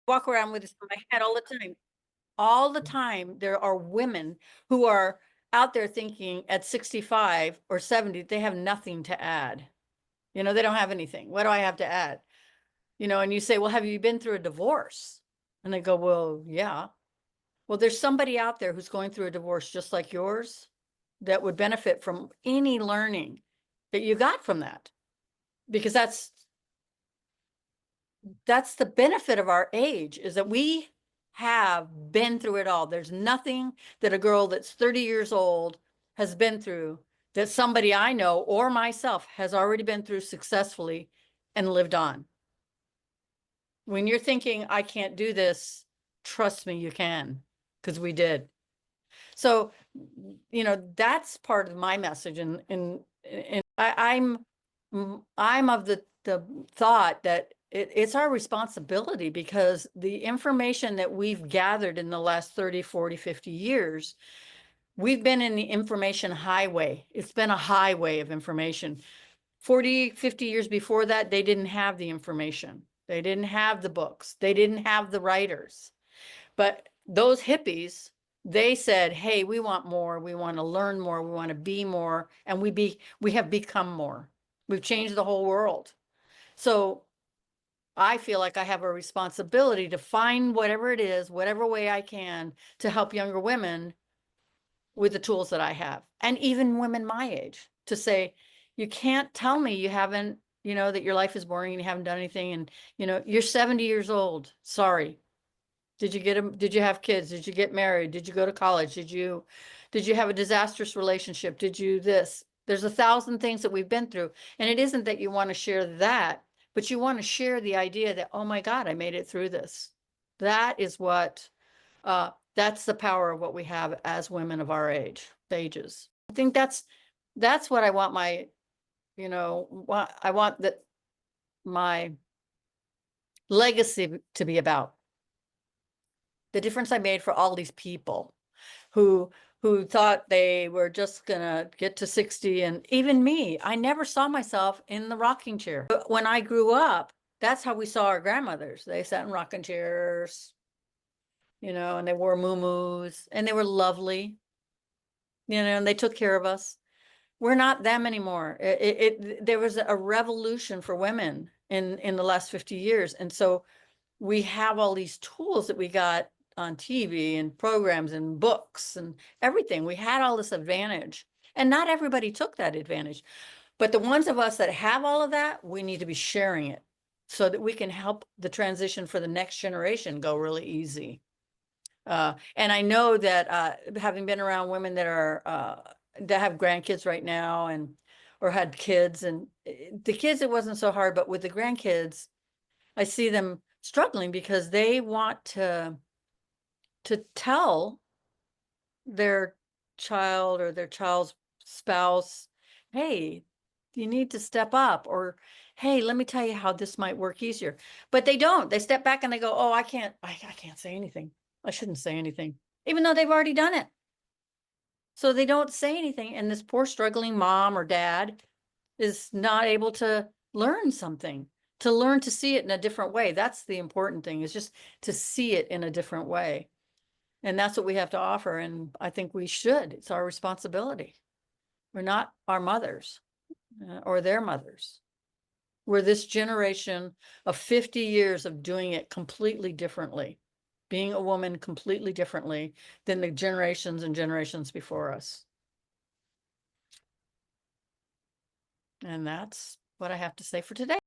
walk around with this in my head all the time. All the time, there are women who are out there thinking at 65 or 70, they have nothing to add. You know, they don't have anything. What do I have to add? You know, and you say, well, have you been through a divorce? And they go, well, yeah. Well, there's somebody out there who's going through a divorce just like yours that would benefit from any learning that you got from that. Because that's the benefit of our age, is that we have been through it all. There's nothing that a girl that's 30 years old has been through that somebody I know or myself has already been through successfully and lived on. When you're thinking, I can't do this, trust me, you can, because we did. So, you know, that's part of my message. And I'm of the thought that it's our responsibility, because the information that we've gathered in the last 30, 40, 50 years, we've been in the information highway. It's been a highway of information. 40, 50 years before that, they didn't have the information. They didn't have the books. They didn't have the writers. But those hippies, they said, hey, we want more. We want to learn more. We want to be more. And we have become more. We've changed the whole world. So I feel like I have a responsibility to find whatever it is, whatever way I can, to help younger women with the tools that I have. And even women my age, to say, you can't tell me you haven't, you know, that your life is boring and you haven't done anything. And, you know, you're 70 years old. Sorry. Did you have kids? Did you get married? Did you go to college? Did you have a disastrous relationship? Did you this? There's 1,000 things that we've been through. And it isn't that you want to share that, but you want to share the idea that, oh my God, I made it through this. That is what, that's the power of what we have as women of our ages. I think that's what I want my, you know, I want that my legacy to be about. The difference I made for all these people who thought they were just gonna get to 60, and even me, I never saw myself in the rocking chair. But when I grew up, that's how we saw our grandmothers. They sat in rocking chairs, you know, and they wore muumuus, and they were lovely, you know, and they took care of us. We're not them anymore. There was a revolution for women in the last 50 years. And so we have all these tools that we got on TV and programs and books and everything. We had all this advantage, and not everybody took that advantage. But the ones of us that have all of that, we need to be sharing it so that we can help the transition for the next generation go really easy. And I know that having been around women that are that have grandkids right now, and or had kids, and the kids, it wasn't so hard, but with the grandkids, I see them struggling because they want to tell their child or their child's spouse, hey, you need to step up, or hey, let me tell you how this might work easier. But they don't. They step back and they go, oh, I can't say anything. I shouldn't say anything, even though they've already done it. So they don't say anything, and this poor struggling mom or dad is not able to learn something, to learn to see it in a different way. That's the important thing, is just to see it in a different way. And that's what we have to offer. And I think we should. It's our responsibility. We're not our mothers or their mothers. We're this generation of 50 years of doing it completely differently, being a woman completely differently than the generations and generations before us. And that's what I have to say for today.